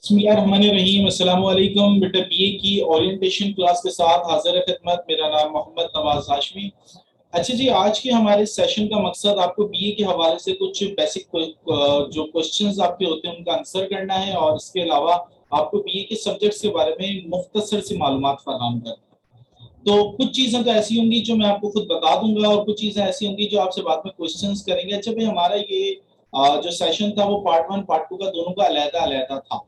बिस्मिल्लाहिर्रहमानिर्रहीम। अस्सलाम वालेकुम। बेटा बीए की ओरिएंटेशन क्लास के साथ हाजिर खिदमत। मेरा नाम मोहम्मद नवाज हाशमी। अच्छा जी, आज के हमारे सेशन का मकसद आपको बीए के हवाले से कुछ बेसिक जो क्वेश्चंस आपके होते हैं उनका आंसर करना है, और इसके अलावा आपको बीए के सब्जेक्ट्स के बारे में मुख्तसर सी मालूमात फराहम करना है। तो कुछ चीजें तो ऐसी होंगी जो मैं आपको खुद बता दूंगा, और कुछ चीजें ऐसी होंगी जो आपसे बाद में क्वेश्चंस करेंगे। अच्छा भाई, हमारा ये जो सेशन था वो पार्ट 1 पार्ट 2 का दोनों का अलग अलग था,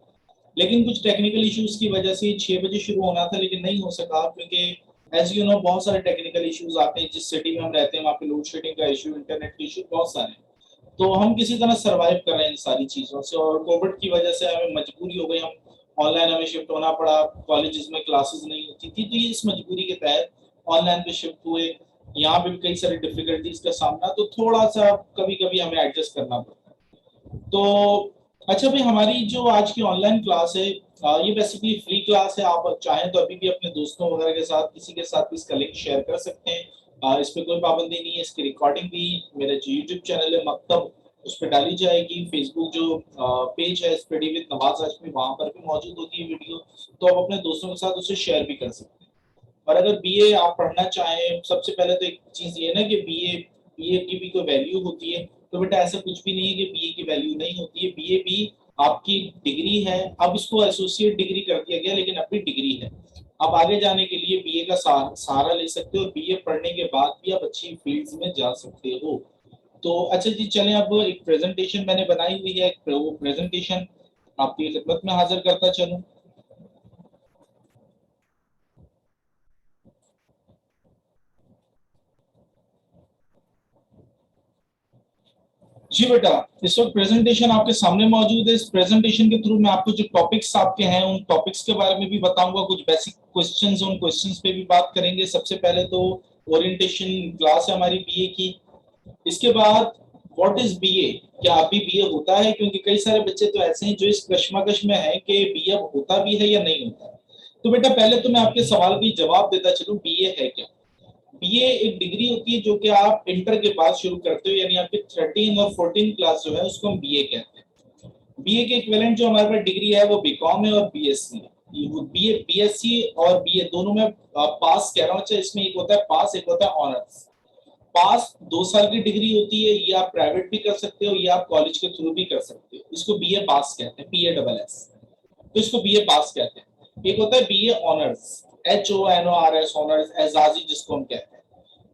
लेकिन कुछ टेक्निकल इश्यूज की वजह से 6 बजे शुरू होना था, लेकिन नहीं हो सका, क्योंकि एज यू नो बहुत सारे टेक्निकल इश्यूज आते हैं। जिस सिटी में हम रहते हैं वहाँ पे लोड शेडिंग का इशू, इंटरनेट के इशू बहुत सारे हैं। तो हम किसी तरह सरवाइव कर रहे हैं इन सारी चीजों से, और कोविड की वजह से हमें मजबूरी हो गई, हम ऑनलाइन हमें शिफ्ट होना पड़ा। कॉलेजेस में क्लासेस नहीं होती थी, तो ये इस मजबूरी के तहत ऑनलाइन पे शिफ्ट हुए। यहाँ पे भी कई सारी डिफिकल्टीज का सामना, तो थोड़ा सा कभी कभी हमें एडजस्ट करना पड़ा। तो अच्छा भाई, हमारी जो आज की ऑनलाइन क्लास है, ये बेसिकली फ्री क्लास है। आप चाहें तो अभी भी अपने दोस्तों वगैरह के साथ, किसी के साथ भी इसका लिंक शेयर कर सकते हैं। इस पे कोई पाबंदी नहीं है। इसकी रिकॉर्डिंग भी मेरा जो यूट्यूब चैनल है मकतब, उस पर डाली जाएगी। फेसबुक जो पेज है स्टडी विद नवाज हाशमी, वहां पर भी मौजूद होगी ये वीडियो। तो आप अपने दोस्तों के साथ उसे शेयर भी कर सकते हैं। और अगर बीए आप पढ़ना चाहें, सबसे पहले तो एक चीज ये है ना कि बीए बीए की भी कोई वैल्यू होती है। तो बेटा ऐसा कुछ भी नहीं है कि बीए की वैल्यू नहीं होती है। बीए भी आपकी डिग्री है। अब इसको एसोसिएट डिग्री कर दिया गया, लेकिन अब भी डिग्री है। आप आगे जाने के लिए बीए का सहारा ले सकते हो, और बीए पढ़ने के बाद भी आप अच्छी फील्ड्स में जा सकते हो। तो अच्छा जी, चलें, अब एक प्रेजेंटेशन मैंने बनाई हुई है, वो प्रेजेंटेशन आपकी खिदमत में हाजिर करता चलूं। जी बेटा, इस वक्त प्रेजेंटेशन आपके सामने मौजूद है। इस प्रेजेंटेशन के थ्रू मैं आपको जो टॉपिक्स आपके हैं उन टॉपिक्स के बारे में भी बताऊंगा। कुछ बेसिक क्वेश्चंस, उन क्वेश्चंस पे भी बात करेंगे। सबसे पहले तो ओरिएंटेशन क्लास है हमारी बीए की। इसके बाद व्हाट इज बीए, क्या अभी बीए होता है, क्योंकि कई सारे बच्चे तो ऐसे हैं जो इस कश्मकश में हैं कि बीए अब होता भी है या नहीं होता। तो बेटा पहले तो मैं आपके सवाल का जवाब देता चलूं, बीए है क्या। बीए एक डिग्री होती है जो कि आप इंटर के बाद शुरू करते हो, यानी आपकी 13 और 14 क्लास जो है उसको हम बीए कहते हैं। बीए के इक्विवेलेंट जो हमारे पास डिग्री है वो बीकॉम है और बीएससी है। बीए बीएससी और बीए दोनों में पास कह रहा हूँ। अच्छा, इसमें एक होता है पास, एक होता है ऑनर्स। पास 2 साल की डिग्री होती है, ये आप प्राइवेट भी कर सकते हो, ये आप कॉलेज के थ्रू भी कर सकते हो। इसको बीए पास कहते हैं, बीए डबल एस। तो इसको बीए पास कहते हैं। एक होता है बीए ऑनर्स, HONORS, ऑनर्स एजाजी जिसको हम कहते हैं।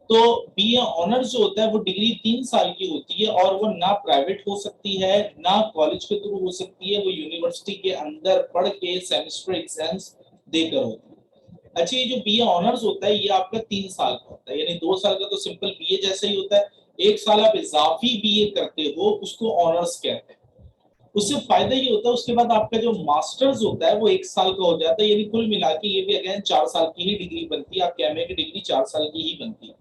तो बीए ऑनर्स जो होता है वो डिग्री 3 साल की होती है, और वो ना प्राइवेट हो सकती है ना कॉलेज के थ्रू हो सकती है। वो यूनिवर्सिटी के अंदर पढ़ के सेमेस्टर एग्जाम्स देकर होती है। अच्छा, ये जो बीए ऑनर्स होता है ये आपका 3 साल का होता है, यानी 2 साल का तो सिंपल बीए जैसा ही होता है। 1 साल आप इजाफी बीए करते हो, उसको ऑनर्स कहते हैं। उससे फायदा ये होता है, उसके बाद आपका जो मास्टर्स होता है वो 1 साल का हो जाता है, यानी कुल मिला के ये भी अगेन 4 साल की ही डिग्री बनती है। आपके एमए की डिग्री 4 साल की ही बनती है।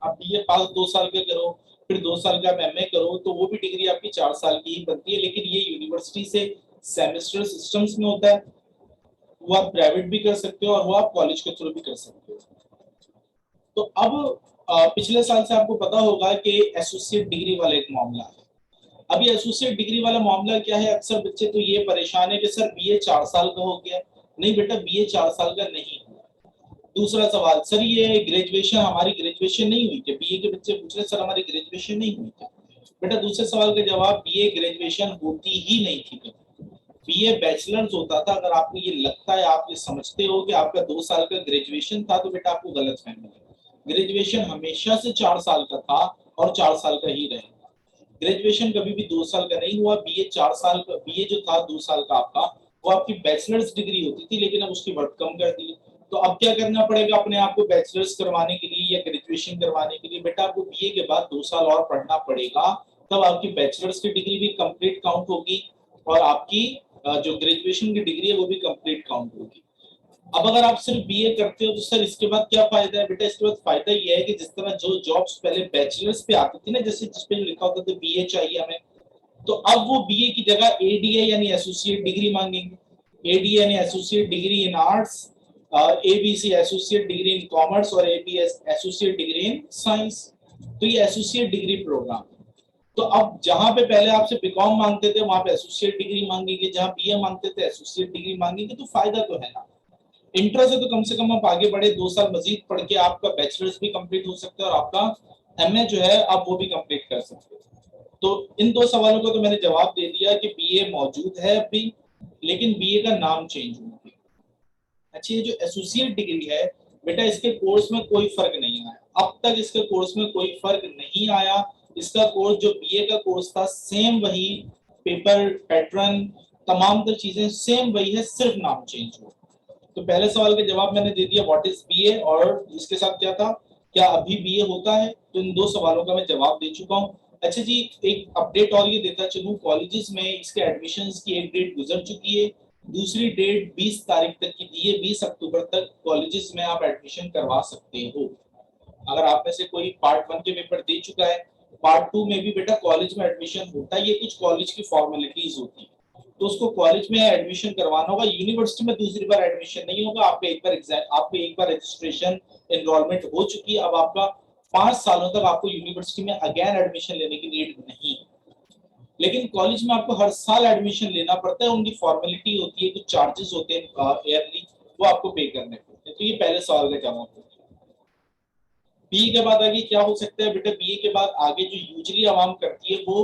आप बीए पास 2 साल के करो, फिर 2 साल का एमए करो, तो वो भी डिग्री आपकी 4 साल की ही बनती है। लेकिन ये यूनिवर्सिटी से सेमेस्टर सिस्टम्स में होता है। वो आप प्राइवेट भी कर सकते हो और वो आप कॉलेज के थ्रू भी कर सकते हो। तो अब पिछले साल से आपको पता होगा कि एसोसिएट डिग्री वाला एक मामला है। अब ये एसोसिएट डिग्री वाला मामला क्या है, अक्सर बच्चे तो ये परेशान है कि सर बीए 4 साल का हो गया। नहीं बेटा, बीए 4 साल का नहीं हुआ। दूसरा सवाल, सर ये ग्रेजुएशन, हमारी ग्रेजुएशन नहीं हुई क्या। बीए के बच्चे पूछ रहे सर हमारी ग्रेजुएशन नहीं हुई क्या। बेटा दूसरे सवाल का जवाब, बीए ग्रेजुएशन होती ही नहीं थी कभी। बीए बैचलर्स होता था। अगर आपको ये लगता है, आप ये समझते हो कि आपका 2 साल का ग्रेजुएशन था, तो बेटा आपको गलत फहमी है। ग्रेजुएशन हमेशा से 4 साल का था और 4 साल का ही रहेगा। ग्रेजुएशन कभी भी 2 साल का नहीं हुआ। बीए 4 साल का, बीए जो था 2 साल का आपका, वो आपकी बैचलर्स डिग्री होती थी, लेकिन अब उसकी वर्थ कम कर दी। तो अब क्या करना पड़ेगा अपने आप को बैचलर्स करवाने के लिए या ग्रेजुएशन करवाने के लिए, बेटा आपको बीए के बाद 2 साल और पढ़ना पड़ेगा। तब आपकी बैचलर्स की डिग्री भी कंप्लीट काउंट होगी, और आपकी जो ग्रेजुएशन की डिग्री है वो भी कंप्लीट काउंट होगी। अब अगर आप सिर्फ बीए करते हो तो सर इसके बाद क्या फायदा है। बेटा इसके बाद फायदा ये है कि जिस तरह जो जॉब्स पहले बैचलर्स पे आती थी ना, जैसे जिस पे लिखा होता था बीए चाहिए हमें, तो अब वो बीए की जगह एडीए यानी एसोसिएट डिग्री मांगेंगे। एडीए यानी associate degree in arts, ABC associate degree in commerce, और ABS associate degree in science. तो ये एसोसिएट डिग्री प्रोग्राम है। तो अब जहां पे पहले आपसे बीकॉम मांगते थे वहां पे एसोसिएट डिग्री मांगेंगे, जहां बीए मांगते थे एसोसिएट डिग्री मांगेंगे, तो फायदा तो है ना। इंटर से तो कम से कम आप आगे बढ़े, 2 साल मजीद पढ़ के आपका बैचलर्स भी कंप्लीट हो सकता है और आपका एमए जो है आप वो भी कंप्लीट कर सकते हो। तो इन 2 सवालों का तो मैंने जवाब दे दिया कि बीए मौजूद है अभी, लेकिन बीए का नाम चेंज हुआ है। अच्छा, ये जो एसोसिएट डिग्री है बेटा, इसके कोर्स में कोई फर्क नहीं आया अब तक, इसके कोर्स में कोई फर्क नहीं आया। इसका कोर्स जो बीए का कोर्स था सेम वही, पेपर पैटर्न तमाम तर चीजें सेम वही है, सिर्फ नाम चेंज हुआ। तो पहले सवाल का जवाब मैंने दे दिया, व्हाट इज बीए, और इसके साथ क्या था, क्या अभी बीए होता है। तो इन 2 सवालों का मैं जवाब दे चुका हूँ। अच्छा जी, एक अपडेट और ये देता चलूं, कॉलेजेस में इसके एडमिशन्स की एक डेट गुजर चुकी है, दूसरी डेट 20 तारीख तक की दी है। 20 अक्टूबर तक कॉलेजेस में आप एडमिशन करवा सकते हो। अगर आप में से कोई पार्ट 1 के पेपर दे चुका है, पार्ट 2 में भी बेटा कॉलेज में एडमिशन होता है, ये कुछ कॉलेज की फॉर्मेलिटीज होती है, तो उसको कॉलेज में एडमिशन करवाना होगा। यूनिवर्सिटी में दूसरी बार एडमिशन नहीं होगा, आपका एक बार एग्जाम, आपके एक बार रजिस्ट्रेशन एनरोलमेंट हो चुकी है, अब आपका 5 सालों तक आपको यूनिवर्सिटी में अगेन एडमिशन लेने की नीड नहीं है। लेकिन कॉलेज में आपको हर साल एडमिशन लेना पड़ता है, उनकी फॉर्मेलिटी होती है, कुछ चार्जेस होते हैं ईयरली, वो आपको पे करने पड़ते हैं। तो ये पहले सवाल का जवाब है। बीए के बाद आगे क्या हो सकता है बेटा, बीए के बाद आगे जो यूजली आवाम करती है वो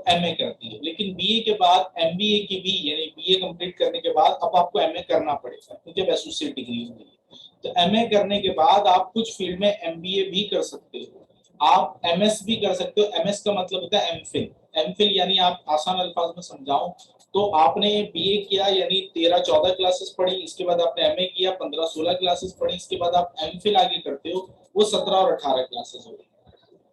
एमए करती है, लेकिन बीए के बाद एमबीए की भी, यानी बीए कंप्लीट करने के बाद अब आपको एमए करना पड़ेगा, क्योंकि अब एसोसिएट डिग्री हो गई है। तो एमए करने के बाद आप कुछ फील्ड में एमबीए भी कर सकते हो, आप एमएस भी कर सकते हो। एमएस का मतलब होता है एमफिल। एमफिल यानी, आप आसान अल्फाज में समझाऊं तो आपने बीए किया यानी 13-14 क्लासेस पढ़ी, इसके बाद आपने एमए किया 15-16 क्लासेस पढ़ी, इसके बाद आप एमफिल आगे करते हो, वो 17 और 18 क्लासेस हो गई।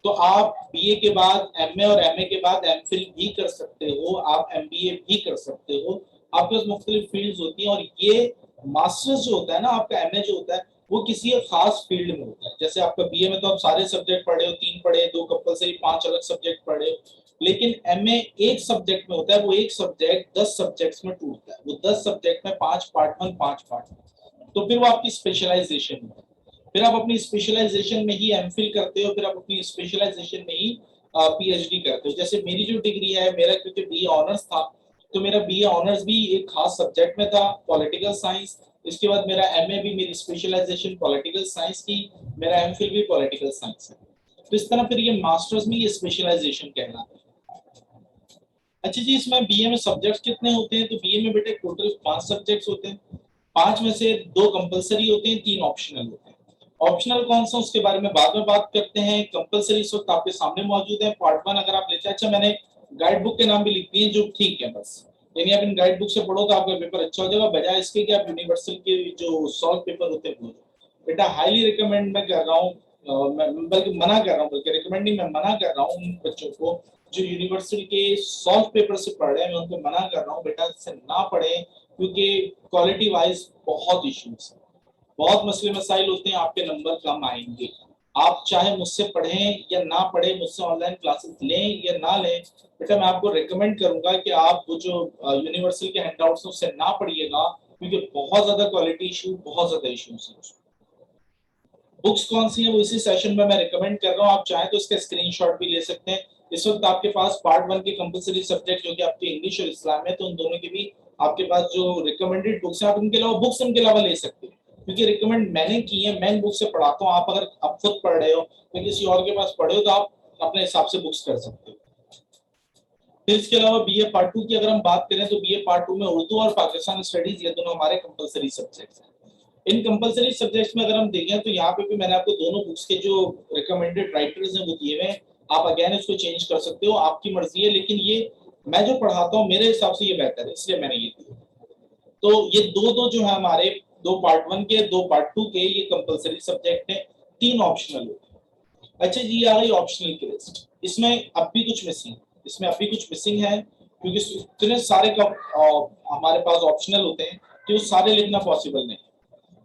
तो आप बीए के बाद एमए और एमए के बाद एमफिल भी कर सकते हो, आप एमबीए भी कर सकते हो। आपके पास मुख्तलिफ फील्ड्स होती हैं, और ये मास्टर्स जो होता है ना, आपका एमए जो होता है वो किसी एक खास फील्ड में होता है। जैसे आपका बीए में तो आप सारे सब्जेक्ट पढ़े हो, 3 पढ़े, 2 कंपलसरी, 5 अलग सब्जेक्ट पढ़े, लेकिन एमए एक सब्जेक्ट में होता है, वो एक सब्जेक्ट 10 सब्जेक्ट्स में टूटता है, वो 10 सब्जेक्ट में 5 पार्ट 1, 5 पार्ट 2, तो फिर वो आपकी स्पेशलाइजेशन है। फिर आप अपनी स्पेशलाइजेशन में ही एमफिल करते हो, फिर आप अपनी स्पेशलाइजेशन में ही पीएचडी करते हो। जैसे मेरी जो डिग्री है, मेरा क्योंकि बीए ऑनर्स था, तो मेरा बीए ऑनर्स भी एक खास सब्जेक्ट में था, पॉलिटिकल साइंस। इसके बाद मेरा एमए भी, मेरी स्पेशलाइजेशन पॉलिटिकल साइंस की, मेरा एमफिल भी पॉलिटिकल साइंस है। तो इस तरह फिर ये मास्टर्स में ये स्पेशलाइजेशन कहलाता है। अच्छा जी, इसमें बीए में सब्जेक्ट्स कितने होते हैं, तो बीए में बेटे टोटल 5 सब्जेक्ट्स होते हैं। 5 में से 2 कंपलसरी होते हैं, 3 ऑप्शनल होते हैं। ऑप्शनल कौन सा, उसके बारे में बाद में बात करते हैं। कंपलसरी इस वक्त आपके सामने मौजूद है, पार्ट 1 अगर आप लेते हैं। अच्छा, मैंने गाइड बुक के नाम भी लिख दिए, जो ठीक है बस, यानी आप इन गाइड बुक से पढ़ो तो आपका पेपर अच्छा हो जाएगा, बजाय इसके कि आप यूनिवर्सल के जो सॉल्व पेपर होते हैं वो। बेटा हाईली रिकमेंड मैं कर रहा हूँ, मैं बल्कि मना कर रहा हूँ, बल्कि रिकमेंड नहीं, मैं मना कर रहा हूँ उन बच्चों को जो यूनिवर्सिटी के सॉल्व पेपर से पढ़ रहे हैं, मैं उनको मना कर रहा हूँ बेटा इससे ना पढ़े, क्योंकि क्वालिटी वाइज बहुत इश्यूज है, बहुत मसले मसाइल होते हैं, आपके नंबर कम आएंगे। आप चाहे मुझसे पढ़ें या ना पढ़ें, मुझसे ऑनलाइन क्लासेस लें या ना लें, बेटा मैं आपको रिकमेंड करूंगा कि आप वो जो यूनिवर्सल के हैंडआउट्स हैं उससे ना पढ़िएगा, क्योंकि बहुत ज्यादा क्वालिटी इशू, बहुत ज्यादा इश्यूज हैं। बुक्स कौन सी है वो इसी सेशन में मैं रिकमेंड कर रहा हूँ, आप चाहें तो इसका स्क्रीनशॉट भी ले सकते हैं। इस वक्त आपके पास पार्ट 1 के कंपलसरी सब्जेक्ट जो कि आपके इंग्लिश और इस्लाम है, तो उन दोनों के भी आपके पास जो रिकमेंडेड बुक्स हैं, आप उनके अलावा बुक्स उनके अलावा ले सकते हैं, क्योंकि रिकमेंड मैंने की है, मैं बुक से पढ़ाता हूँ। आप अगर आप खुद पढ़ रहे हो या किसी और के पास पढ़े हो तो आप अपने हिसाब से बुक्स कर सकते हो। फिर इसके अलावा बीए पार्ट 2 की अगर हम बात करें, तो बीए पार्ट 2 में उर्दू और पाकिस्तान स्टडीज, ये दोनों हमारे कंपलसरी सब्जेक्ट्स हैं। इन कंपलसरी सब्जेक्ट्स में अगर हम देखें तो यहाँ पे भी मैंने आपको दोनों बुक्स के जो रिकमेंडेड राइटर्स हैं वो दिए हुए हैं, आप अगेन इसको चेंज कर सकते हो, आपकी मर्जी है, लेकिन ये मैं जो पढ़ाता हूँ मेरे हिसाब से ये बेहतर है, इसलिए मैंने ये दिया। तो ये दो दो जो है हमारे, 2 पार्ट 1 के, 2 पार्ट 2 के, ये कंपलसरी सब्जेक्ट है, 3 ऑप्शनल होते हैं। अच्छा जी, आ गई ऑप्शनल की लिस्ट। इसमें अब भी कुछ मिसिंग, इसमें अब भी कुछ मिसिंग है, क्योंकि इतने सारे हमारे पास ऑप्शनल होते हैं कि वो सारे लिखना पॉसिबल नहीं।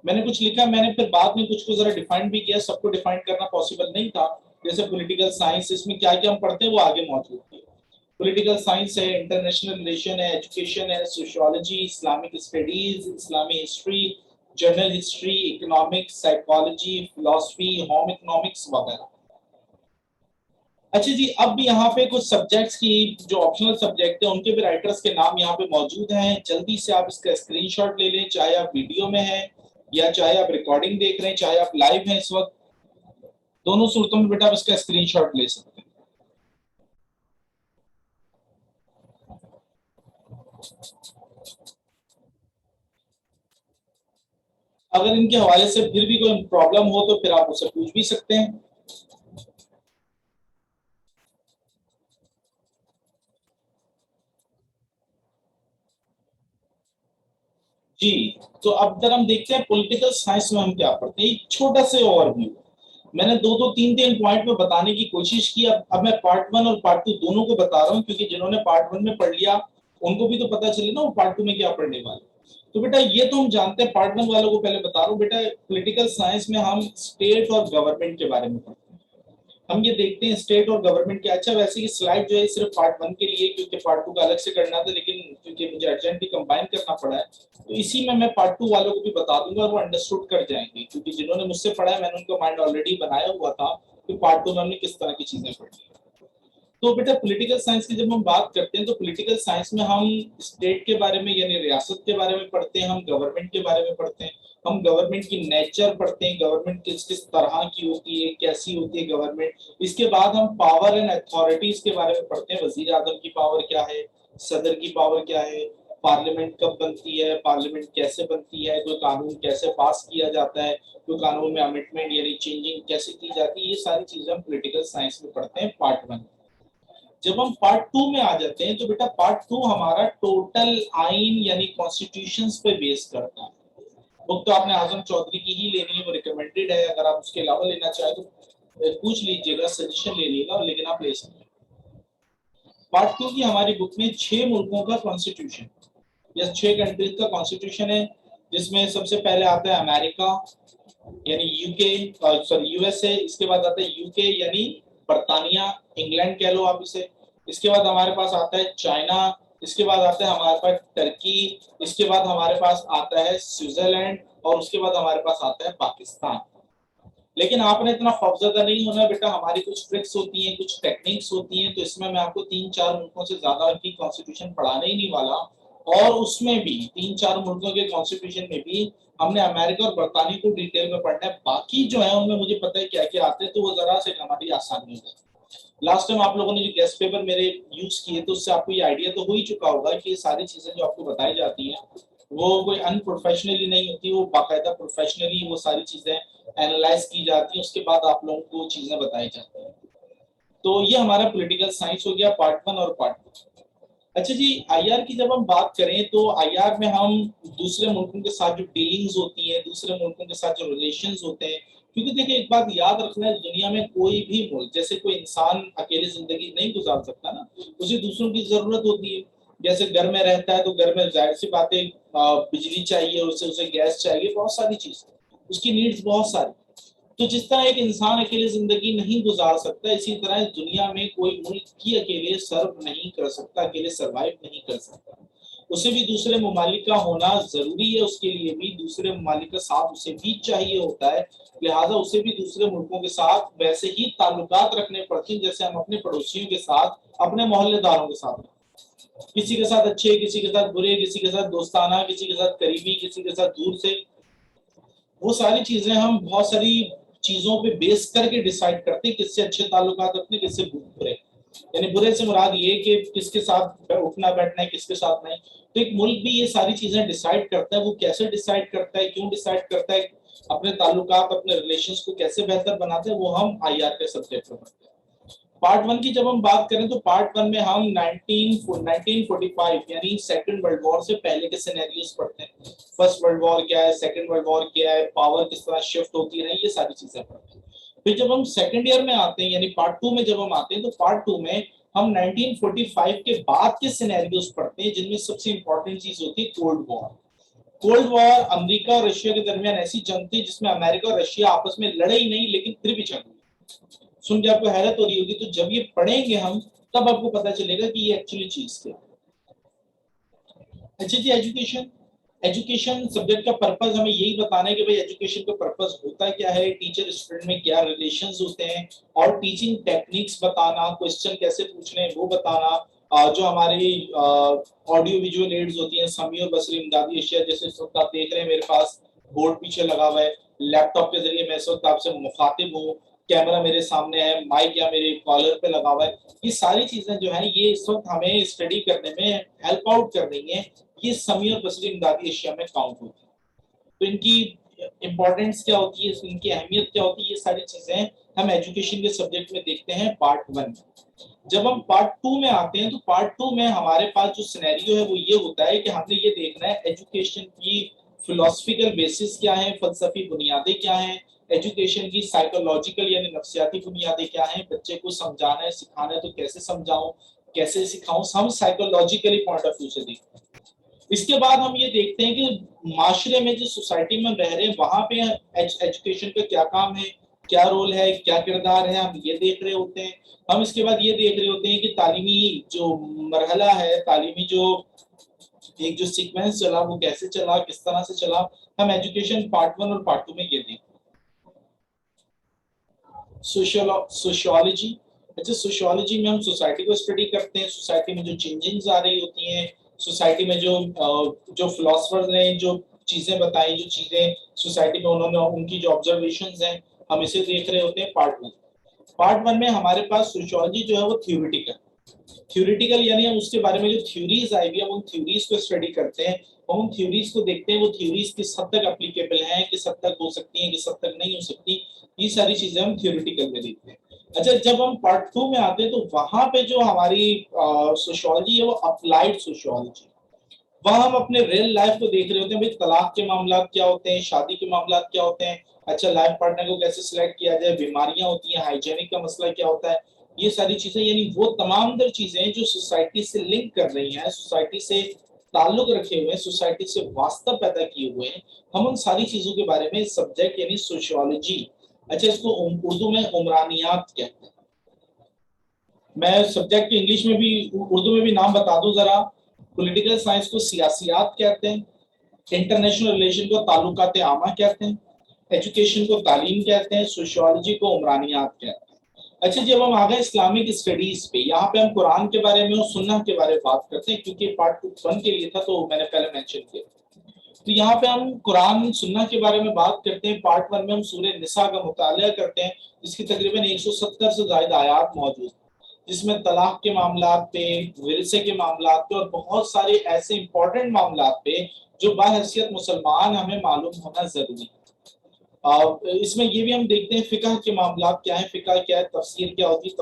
मैंने कुछ लिखा, मैंने फिर बाद में कुछ को जरा डिफाइन भी किया, सबको डिफाइन करना पॉसिबल नहीं था। जैसे पॉलिटिकल साइंस, इसमें क्या क्या हम पढ़ते हैं वो आगे मौजूद है। पॉलिटिकल साइंस है, इंटरनेशनल रिलेशन है, एजुकेशन है, सोशियोलॉजी, इस्लामिक स्टडीज, इस्लामी history, general history, economics, psychology, philosophy, home economics वगैरह। अच्छा जी, अब यहाँ पे कुछ सब्जेक्ट्स की जो ऑप्शनल सब्जेक्ट है उनके भी राइटर्स के नाम यहाँ पे मौजूद हैं। जल्दी से आप इसका स्क्रीनशॉट ले लें, चाहे आप वीडियो में हैं या चाहे आप रिकॉर्डिंग देख रहे हैं, चाहे आप लाइव हैं इस वक्त, दोनों सूरतों में बेटा आप इसका स्क्रीनशॉट ले सकते हैं। अगर इनके हवाले से फिर भी कोई प्रॉब्लम हो तो फिर आप उससे पूछ भी सकते हैं। जी, तो अब जरा हम देखते हैं पॉलिटिकल साइंस में हम क्या पढ़ते हैं। एक छोटा सा ओवरव्यू, मैंने दो दो तीन तीन पॉइंट में बताने की कोशिश की। अब मैं पार्ट वन और पार्ट टू दोनों को बता रहा हूँ, क्योंकि जिन्होंने पार्ट वन में पढ़ लिया उनको भी तो पता चले ना वो पार्ट टू में क्या पढ़ने वाले। तो बेटा ये तो हम जानते हैं, पार्ट वन वालों को पहले बता रहा हूँ बेटा, पॉलिटिकल साइंस में हम स्टेट और गवर्नमेंट के बारे में पढ़ते हैं। हम ये देखते हैं स्टेट और गवर्नमेंट के। अच्छा वैसे ये स्लाइड जो है सिर्फ पार्ट वन के लिए, क्योंकि पार्ट टू का अलग से करना था, लेकिन क्योंकि मुझे अर्जेंटली कंबाइन करना पड़ा है तो इसी में मैं पार्ट टू वालों को भी बता दूंगा और वो अंडरस्टूड कर जाएंगे, क्योंकि जिन्होंने मुझसे पढ़ा है मैंने उनका माइंड ऑलरेडी बनाया हुआ था कि पार्ट टू में हमने किस तरह की चीजें पढ़ी। तो बेटा पॉलिटिकल साइंस की जब हम बात करते हैं तो पॉलिटिकल साइंस में हम स्टेट के बारे में यानी रियासत के बारे में पढ़ते हैं, हम गवर्नमेंट के बारे में पढ़ते हैं, हम गवर्नमेंट की नेचर पढ़ते हैं, गवर्नमेंट किस किस तरह की होती है, कैसी होती है गवर्नमेंट। इसके बाद हम पावर एंड अथॉरिटीज के बारे में पढ़ते हैं, वजीर आजम की पावर क्या है, सदर की पावर क्या है, पार्लियामेंट कब बनती है, पार्लियामेंट कैसे बनती है, कोई कानून कैसे पास किया जाता है, कोई कानून में अमेंडमेंट यानी चेंजिंग कैसे की जाती है, ये सारी चीजें हम पॉलिटिकल साइंस में पढ़ते हैं पार्ट वन। जब हम पार्ट टू में आ जाते हैं तो बेटा पार्ट टू हमारा टोटल आइन यानी कॉन्स्टिट्यूशन पे बेस करता है। बुक तो आपने आजम चौधरी की ही लेनी है, वो रिकमेंडेड है, अगर आप उसके अलावा लेना चाहे तो पूछ लीजिएगा, सजेशन ले लीजिएगा, लेकिन आप ले सकते हैं। पार्ट टू की हमारी बुक में 6 मुल्कों का कॉन्स्टिट्यूशन या 6 कंट्रीज का कॉन्स्टिट्यूशन है, जिसमें सबसे पहले आता है अमेरिका यानी यूके, सॉरी यूएसए, इसके बाद आता है यूके यानी बर्तानिया, इंग्लैंड कह लो आप इसे। इसके बाद हमारे पास आता है चाइना, इसके बाद आता है हमारे पास टर्की, इसके बाद हमारे पास आता है स्विट्जरलैंड, और उसके बाद हमारे पास आता है पाकिस्तान। लेकिन आपने इतना खौफजदा नहीं होना बेटा, हमारी कुछ ट्रिक्स होती हैं, कुछ टेक्निक्स होती हैं, तो इसमें मैं आपको 3-4 मुल्कों से ज्यादा की कॉन्स्टिट्यूशन पढ़ाने ही नहीं वाला। और उसमें भी 3-4 मुल्कों के कॉन्स्टिट्यूशन में भी हमने अमेरिका और बरतानिया को डिटेल में पढ़ना है, बाकी जो है उनमें मुझे पता है क्या क्या आते हैं, तो वो जरा से हमारी आसानी हो जाती है। लास्ट टाइम आप लोगों ने जो गेस्ट पेपर मेरे यूज किए तो उससे आपको ये आइडिया तो हो ही चुका होगा कि ये सारी चीजें जो आपको बताई जाती हैं वो कोई अनप्रोफेशनली नहीं होती, वो बाकायदा प्रोफेशनली वो सारी चीजें एनालाइज की जाती है, उसके बाद आप लोगों को चीजें बताई जाती हैं। तो ये हमारा पॉलिटिकल साइंस हो गया पार्ट वन और पार्ट टू। अच्छा जी, आईआर की जब हम बात करें तो आईआर में हम दूसरे मुल्कों के साथ जो डीलिंग्स होती है, दूसरे मुल्कों के साथ जो रिलेशंस होते हैं, क्योंकि देखिए एक बात याद रखना है, दुनिया में कोई भी मुल्क, जैसे कोई इंसान अकेले जिंदगी नहीं गुजार सकता ना, उसे दूसरों की जरूरत होती है। जैसे घर में रहता है तो घर में जाहिर सी बात है बिजली चाहिए, उसे उसे गैस चाहिए, बहुत सारी चीज, उसकी नीड्स बहुत सारी। तो जिस तरह एक इंसान अकेले जिंदगी नहीं गुजार सकता, इसी तरह दुनिया में कोई मुल्क ही अकेले सर्व नहीं कर सकता, अकेले सरवाइव नहीं कर सकता। उसे भी दूसरे ममालिक का होना जरूरी है, उसके लिए भी दूसरे ममालिक का साथ उसे भी चाहिए होता है। लिहाजा उसे भी दूसरे मुल्कों के साथ वैसे ही ताल्लुकात रखने पड़ते हैं जैसे हम अपने पड़ोसियों के साथ, अपने मोहल्लेदारों के साथ, किसी के साथ अच्छे, किसी के साथ बुरे, किसी के साथ दोस्ताना, किसी के साथ करीबी, किसी के साथ दूर से। वो सारी चीजें हम बहुत सारी चीजों पे बेस करके डिसाइड करते हैं किससे अच्छे ताल्लुकात रखने, किससे बुरे। यानी बुरे से मुराद ये कि किसके साथ उठना बैठना है, किसके साथ नहीं। तो एक मुल्क भी ये सारी चीजें डिसाइड करता है, वो कैसे डिसाइड करता है, क्यों डिसाइड करता है, अपने ताल्लुकात, अपने रिलेशंस को कैसे बेहतर बनाते हैं, वो हम आईआर के सब्जेक्ट में पढ़ते हैं। पार्ट वन की जब हम बात करें तो पार्ट वन में हम 1945 यानी सेकंड वर्ल्ड वॉर से पहले के सिनेरियोस पढ़ते हैं। फर्स्ट वर्ल्ड वॉर क्या है, सेकंड वर्ल्ड वॉर क्या है, पावर किस तरह शिफ्ट होती रही, ये सारी चीजें पढ़ते हैं। फिर जब हम सेकंड ईयर में आते हैं यानी पार्ट टू में जब हम आते हैं तो पार्ट टू में हम 1945 के बाद के सिनेरियोस पढ़ते हैं, जिनमें सबसे इंपॉर्टेंट चीज होती है cold war. Cold war America और रशिया के दरमियान ऐसी जंग थी जिसमें अमेरिका और रशिया आपस में लड़े ही नहीं, लेकिन फिर भी जंग। सुन के आपको हैरत हो रही होगी, तो जब ये पढ़ेंगे हम तब आपको पता चलेगा कि ये एक्चुअली चीज क्या है। अच्छा जी, एजुकेशन। एजुकेशन सब्जेक्ट का पर्पस हमें यही बताना है कि भाई एजुकेशन का पर्पस होता क्या है, टीचर स्टूडेंट में क्या रिलेशंस होते हैं, और टीचिंग टेक्निक्स बताना, क्वेश्चन कैसे पूछने हैं वो बताना। जो हमारी ऑडियो विजुअल एड्स होती हैं, समी और बसरी इमदादी अशिया, जैसे इस वक्त आप देख रहे हैं मेरे पास बोर्ड पीछे लगा हुआ है, लैपटॉप के जरिए मैं इस वक्त आपसे मुखातिब हूँ, कैमरा मेरे सामने है, माइक या मेरे कॉलर पे लगा हुआ है, ये सारी चीजें जो है ये इस वक्त हमें स्टडी करने में हेल्प आउट कर रही है, ये समी और बसरी इमदादी अशिया में काउंट होती है। तो इनकी इंपॉर्टेंस क्या होती है, इनकी अहमियत क्या होती है, ये सारी चीजें हम एजुकेशन के सब्जेक्ट में देखते हैं पार्ट 1 में। जब हम पार्ट 2 में आते हैं तो पार्ट 2 में हमारे पास जो सिनेरियो है वो ये होता है कि हमने ये देखना है एजुकेशन की फिलोसफिकल बेसिस क्या है, फलसफी बुनियादें क्या हैं, एजुकेशन की साइकोलॉजिकल यानी नफ्सियाती बुनियादें क्या हैं, बच्चे को समझाना है सिखाना है तो कैसे समझाऊं, कैसे सिखाऊं, हम साइकोलॉजिकली पॉइंट ऑफ व्यू से देखते हैं। इसके बाद हम ये देखते हैं कि माशरे में, जो सोसाइटी में रह रहे हैं, वहां पे एजुकेशन का क्या काम है, क्या रोल है, क्या किरदार है, हम ये देख रहे होते हैं। हम इसके बाद ये देख रहे होते हैं कि तालीमी जो मरहला है, तालीमी जो एक जो सीक्वेंस चला वो कैसे चला, किस तरह से चला, हम एजुकेशन पार्ट 1 और पार्ट 2 में ये देखते हैं। सोशियोलॉजी, अच्छा सोशियोलॉजी में हम सोसाइटी को स्टडी करते हैं, सोसाइटी में जो चेंजिंग्स आ रही होती हैं, सोसाइटी में जो फिलोसफर्स ने जो चीजें बताई, जो चीजें सोसाइटी में उन्होंने उनकी जो ऑब्जर्वेशंस हैं, हम इसे देख रहे होते हैं पार्ट 1। पार्ट 1 में हमारे पास सोशियोलॉजी जो है वो थ्योरेटिकल यानी हम उसके बारे में जो थ्योरीज आई हुई है उन थ्योरीज को स्टडी करते हैं, और उन थ्योरीज को देखते हैं वो थ्योरीज किस हद तक एप्लीकेबल हैं, किस हद तक हो सकती हैं, किस हद तक नहीं हो सकती, ये सारी चीजें हम थ्योरेटिकल में देखते हैं। अच्छा, जब हम पार्ट 2 में आते हैं तो वहां पे जो हमारी सोशियोलॉजी है वो अप्लाइड सोशियोलॉजी, वहां हम अपने रियल लाइफ को देख रहे होते हैं, भाई तलाक के मामला क्या होते हैं, शादी के मामला क्या होते हैं, अच्छा लाइफ पार्टनर को कैसे सिलेक्ट किया जाए, बीमारियां होती हैं, हाइजेनिक का मसला क्या होता है, ये सारी चीजें, यानी वो तमाम दर चीजें जो सोसाइटी से लिंक कर रही हैं, सोसाइटी से ताल्लुक रखे हुए हैं, सोसाइटी से वास्ता पैदा किए हुए हैं, हम उन सारी चीजों के बारे में सब्जेक्ट यानी सोशियोलॉजी, अच्छा इसको उर्दू में उमरानियात कहते हैं। मैं सब्जेक्ट इंग्लिश में भी उर्दू में भी नाम बता दूं जरा, पॉलिटिकल साइंस को सियासियात कहते हैं, इंटरनेशनल रिलेशन को ताल्लुकात आमा कहते हैं, एजुकेशन को तालीम कहते हैं, सोशियोलॉजी को उमरानियात कहते हैं। अच्छा, जब हम आ गए इस्लामिक स्टडीज पे, यहाँ पे हम कुरान के बारे में और सुन्नह के बारे में बात करते हैं, क्योंकि पार्ट 1 के लिए था तो मैंने पहले मेंशन किया। तो यहाँ पे हम कुरान सुन्नह के बारे में बात करते हैं। पार्ट 1 में हम सूरह निसा का मुताला करते हैं, जिसकी तकरीबन 170 से ज्यादा आयात मौजूद, जिसमें तलाक के मामला पे, विरसे के मामला पे और बहुत सारे ऐसे इंपॉर्टेंट मामला पे जो बाहैसियत मुसलमान हमें मालूम होना जरूरी है। इसमें ये भी हम देखते हैं फिकह के मामला क्या है, फिकह क्या है, तफसीर क्या होती है,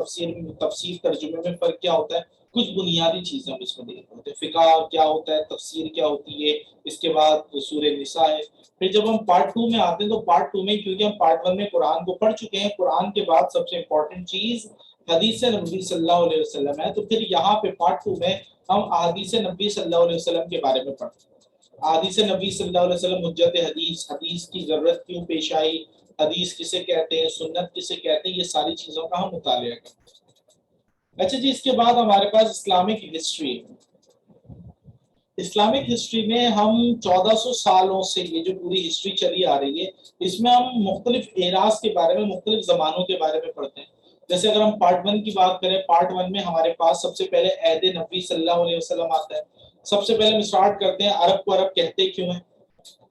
तफसीर तर्जुमे में फर्क क्या होता है, कुछ बुनियादी चीजें हम इसमें देख रहे होते हैं, फिकह क्या होता है, तफसीर क्या होती है। इसके बाद सूरह निसा है। फिर जब हम पार्ट 2 में आते हैं तो पार्ट 2 में, क्योंकि हम पार्ट 1 में कुरान को पढ़ चुके हैं, कुरान के बाद सबसे इंपॉर्टेंट चीज हदीस नबी सल्लल्लाहु अलैहि वसल्लम है, तो फिर यहाँ पे पार्ट 2 में हम हदीस नबी सल्लल्लाहु अलैहि वसल्लम के बारे में पढ़ते हैं। हदीस नबी सल्लल्लाहु अलैहि वसल्लम, हुज्जत हदीस, हदीस की जरूरत क्यों पेश आई, हदीस किसे कहते हैं, सुन्नत किसे कहते हैं, ये सारी चीजों का हम मुतालिया करते हैं। अच्छा जी, इसके बाद हमारे पास इस्लामिक हिस्ट्री। इस्लामिक हिस्ट्री में हम 1400 सालों से ये जो पूरी हिस्ट्री चली आ रही है, इसमें हम मुख्तलिफ एराज के बारे में, मुख्तलिफ जमानों के बारे में पढ़ते हैं। जैसे अगर हम पार्ट 1 की बात करें, पार्ट 1 में हमारे पास सबसे पहले ऐद नबी सल्लल्लाहु अलैहि वसल्लम आता है। सबसे पहले हम स्टार्ट करते हैं अरब को अरब कहते क्यों है,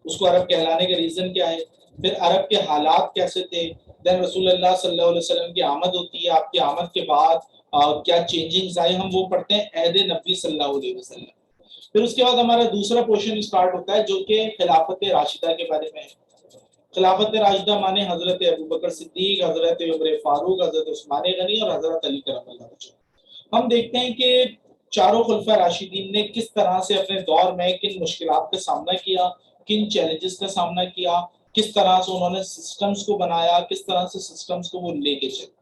उसको अरब कहलाने का रीजन क्या है, फिर अरब के हालात कैसे थे, देन रसूलुल्लाह सल्लल्लाहु अलैहि वसल्लम की आमद होती है, आपकी आमद के बाद क्या चेंजिंग्स आई, हम वो पढ़ते हैं ऐद नबी सल्लल्लाहु अलैहि वसल्लम। फिर उसके बाद हमारा दूसरा पोर्शन स्टार्ट होता है जो कि खिलाफत राशिदा के बारे में है। खिलाफत राशिदा माने हजरत अबू बकर सिद्दीक, हजरत उमर फारूक, हजरत उस्मान गनी और हजरत अली करम। हम देखते हैं कि चारों खुलफा राशिदीन ने किस तरह से अपने दौर में किन मुश्किलात का सामना किया, किन चैलेंजेस का सामना किया, किस तरह से उन्होंने सिस्टम्स को बनाया, किस तरह से सिस्टम्स को वो लेके चले।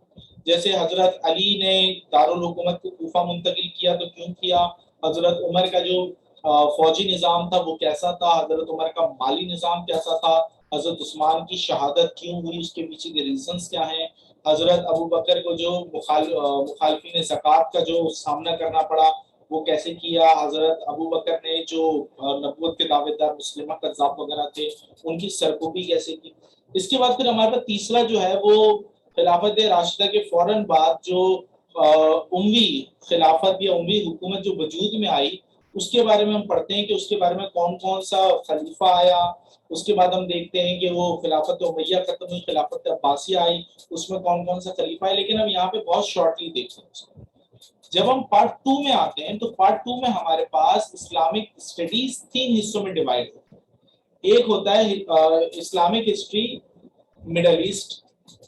जैसे हजरत अली ने दारुल हुकूमत को कूफा मुंतकिल किया तो क्यों किया, हजरत उमर का जो फौजी निज़ाम था वो कैसा था, हजरत उमर का माली निज़ाम कैसा था, हजरत उस्मान की शहादत क्यों हुई, उसके पीछे के रीजंस क्या हैं, हजरत अबू बकर को जो मुखालिफिन ज़कात का जो सामना करना पड़ा, वो कैसे किया, हजरत अबू बकर ने जो नबूवत के दावेदार मुस्लिमा कज़्ज़ाब वगैरह थे उनकी सरकोबी कैसे की। इसके बाद फिर हमारे पास तीसरा जो है वो खिलाफत राशिदा के फौरन बाद जो उम्वी खिलाफत या उम्वी हुकूमत जो वजूद में आई उसके बारे में हम पढ़ते हैं कि उसके बारे में कौन कौन सा खलीफा आया। उसके बाद हम देखते हैं कि वो खिलाफत उमैया खत्म हुई, खिलाफत अब्बासिया आई, उसमें कौन कौन सा खलीफा है, लेकिन हम यहाँ पे बहुत शॉर्टली देखते हैं। जब हम पार्ट 2 में आते हैं तो पार्ट 2 में हमारे पास इस्लामिक स्टडीज 3 हिस्सों में डिवाइड होता है। एक होता है इस्लामिक हिस्ट्री मिडल ईस्ट,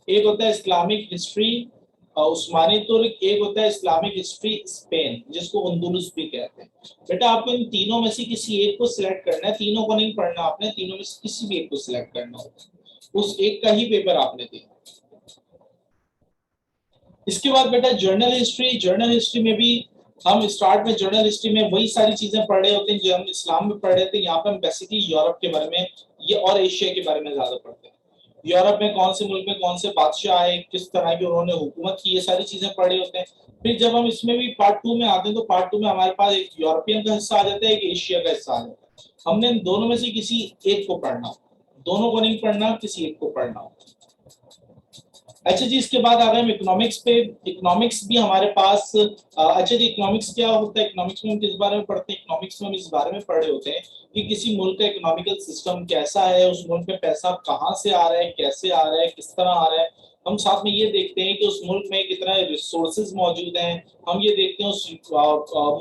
एक होता है इस्लामिक हिस्ट्री उस्मानी तुर्क, एक होता है इस्लामिक हिस्ट्री स्पेन जिसको अंदलुस भी कहते हैं। बेटा आपको इन तीनों में से किसी एक को सिलेक्ट करना है, तीनों को नहीं पढ़ना आपने, तीनों में से किसी भी एक को सिलेक्ट करना होगा, उस एक का ही पेपर आपने देना। इसके बाद बेटा जर्नल हिस्ट्री, जर्नल हिस्ट्री में भी हम स्टार्ट में जर्नल हिस्ट्री में वही सारी चीजें पढ़ रहे होते हैं जो हम इस्लाम में पढ़ रहे थे। यहाँ पे हम बेसिकली यूरोप के बारे में ये और एशिया के बारे में ज्यादा पढ़ते हैं। यूरोप में कौन से मुल्क में कौन से बादशाह आए, किस तरह की उन्होंने हुकूमत की, ये सारी चीजें पढ़ रहे होते हैं। फिर जब हम इसमें भी पार्ट 2 में आते हैं तो पार्ट 2 में हमारे पास एक यूरोपियन का हिस्सा आ जाता है, एक एशिया का हिस्सा आ जाता है। हमने इन दोनों में से किसी एक को पढ़ना, दोनों को नहीं पढ़ना, किसी एक को पढ़ना। अच्छा जी, इसके बाद आ गए हम इकोनॉमिक्स पे। इकोनॉमिक्स भी हमारे पास अच्छा जी, इकोनॉमिक्स क्या होता है, इकोनॉमिक्स में हम किस बारे में पढ़ते हैं, इकोनॉमिक्स में हम इस बारे में पढ़ रहे होते हैं कि किसी मुल्क का इकोनॉमिकल सिस्टम कैसा है, उस मुल्क में पैसा कहाँ से आ रहा है, कैसे आ रहा है, किस तरह आ रहा है। हम साथ में ये देखते हैं कि उस मुल्क में कितना रिसोर्सेज मौजूद हैं। हम ये देखते हैं उस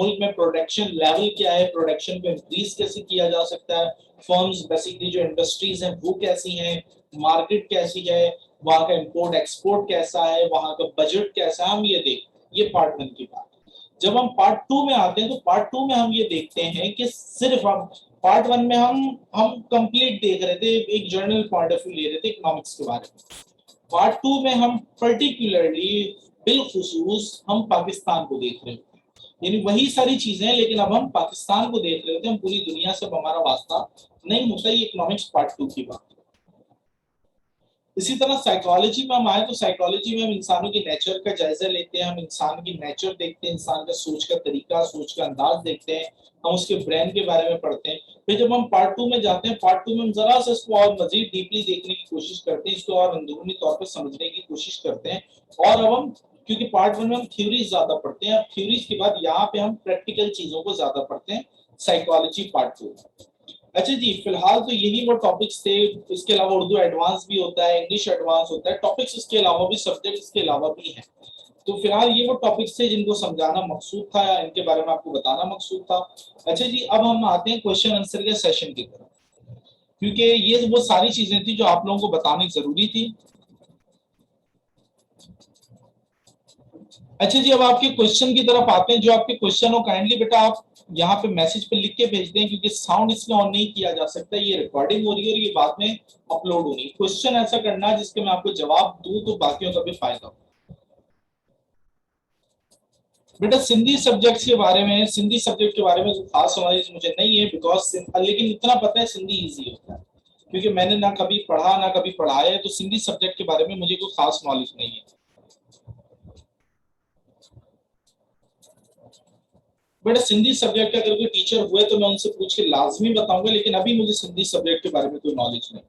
मुल्क में प्रोडक्शन लेवल क्या है, प्रोडक्शन को इंक्रीज कैसे किया जा सकता है, फर्म्स बेसिकली जो इंडस्ट्रीज हैं वो कैसी हैं, मार्केट कैसी है, वहां का इंपोर्ट एक्सपोर्ट कैसा है, वहां का बजट कैसा है, हम ये देख, ये पार्ट 1 की बात। जब हम पार्ट 2 में आते हैं तो पार्ट 2 में हम ये देखते हैं कि सिर्फ हम पार्ट 1 में हम कंप्लीट देख रहे थे, एक जर्नल पॉइंट ऑफ व्यू ले रहे थे इकोनॉमिक्स के बारे में। पार्ट 2 में हम पर्टिकुलरली बिलखुसूस हम पाकिस्तान को देख रहे होते हैं, यानी वही सारी चीजें हैं लेकिन अब हम पाकिस्तान को देख रहे होते हैं, हम पूरी दुनिया से हमारा वास्ता नहीं होता। ये इकोनॉमिक्स पार्ट 2 की बात। इसी तरह साइकोलॉजी में हम आए तो साइकोलॉजी में हम इंसानों की नेचर का जायजा लेते हैं, हम इंसान की नेचर देखते हैं, इंसान का सोच का तरीका, सोच का अंदाज देखते हैं, हम उसके ब्रेन के बारे में पढ़ते हैं। फिर जब हम पार्ट 2 में जाते हैं, पार्ट 2 में हम जरा सा इसको और मजीद डीपली देखने की कोशिश करते हैं, इसको और अंदरूनी तौर पर समझने की कोशिश करते हैं। और अब हम क्योंकि पार्ट 1 में हम थ्योरीज ज्यादा पढ़ते हैं, अब थ्योरीज के बाद यहाँ पे हम प्रैक्टिकल चीजों को ज्यादा पढ़ते हैं साइकोलॉजी पार्ट 2। अच्छा जी, फिलहाल तो यही वो टॉपिक्स थे। इसके अलावा उर्दू एडवांस भी होता है, इंग्लिश एडवांस होता है, टॉपिक्स इसके अलावा भी, सब्जेक्ट इसके अलावा भी हैं। तो फिलहाल ये वो टॉपिक्स थे जिनको समझाना मकसूद था, या इनके बारे में आपको बताना मकसूद था। अच्छा जी, अब हम आते हैं क्वेश्चन आंसर के सेशन की तरफ, क्योंकि ये वो सारी चीजें थी जो आप लोगों को बतानी जरूरी थी। अच्छा जी, अब आपके क्वेश्चन की तरफ आते हैं। जो आपके क्वेश्चन हो काइंडली बेटा आप यहाँ पे मैसेज पे लिख के भेज दें, क्योंकि साउंड इसमें ऑन नहीं किया जा सकता, ये रिकॉर्डिंग हो रही है और ये बाद में अपलोड होनी है। क्वेश्चन ऐसा करना जिसके मैं आपको जवाब दूं तो बाकियों का भी फायदा हो। बेटा सिंधी सब्जेक्ट के बारे में, सिंधी सब्जेक्ट के बारे में जो खास नॉलेज मुझे नहीं है, बिकॉज लेकिन इतना पता है सिंधी इजी होता है, क्योंकि मैंने ना कभी पढ़ा ना कभी पढ़ाया है, तो सिंधी सब्जेक्ट के बारे में मुझे कोई खास नॉलेज नहीं है। बेटा सिंधी सब्जेक्ट के अगर कोई टीचर हुए तो मैं उनसे पूछ के लाजमी बताऊंगा, लेकिन अभी मुझे सिंधी सब्जेक्ट के बारे में कोई नॉलेज नहीं।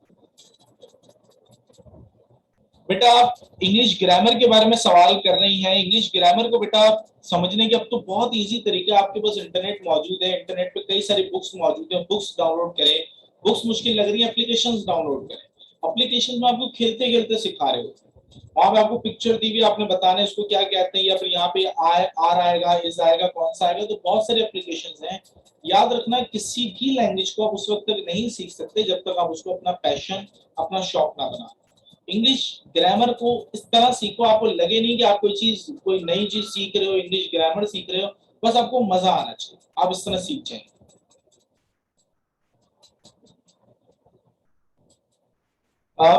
बेटा आप इंग्लिश ग्रामर के बारे में सवाल कर रही हैं। इंग्लिश ग्रामर को बेटा आप समझने के अब तो बहुत इजी तरीका, आपके पास इंटरनेट मौजूद है, इंटरनेट पे कई सारी बुक्स मौजूद है, बुक्स डाउनलोड करें। बुक्स मुश्किल लग रही है, एप्लीकेशंस डाउनलोड करें। एप्लीकेशन में आपको खेलते खेलते सिखा रहे होते हैं, वहां पे आपको पिक्चर दी हुई, आपने बताना है उसको क्या कहते हैं, या फिर यहाँ पे आर आएगा, इज आएगा, कौन सा आएगा। तो बहुत सारे एप्लीकेशंस हैं। याद रखना किसी भी लैंग्वेज को आप उस वक्त तक नहीं सीख सकते जब तक आप उसको अपना पैशन, अपना शौक ना बना। इंग्लिश ग्रामर को इस तरह सीखो, आपको लगे नहीं कि आप कोई चीज, कोई नई चीज सीख रहे हो, इंग्लिश ग्रामर सीख रहे हो, बस आपको मजा आना चाहिए, आप इस तरह सीख जाएंगे।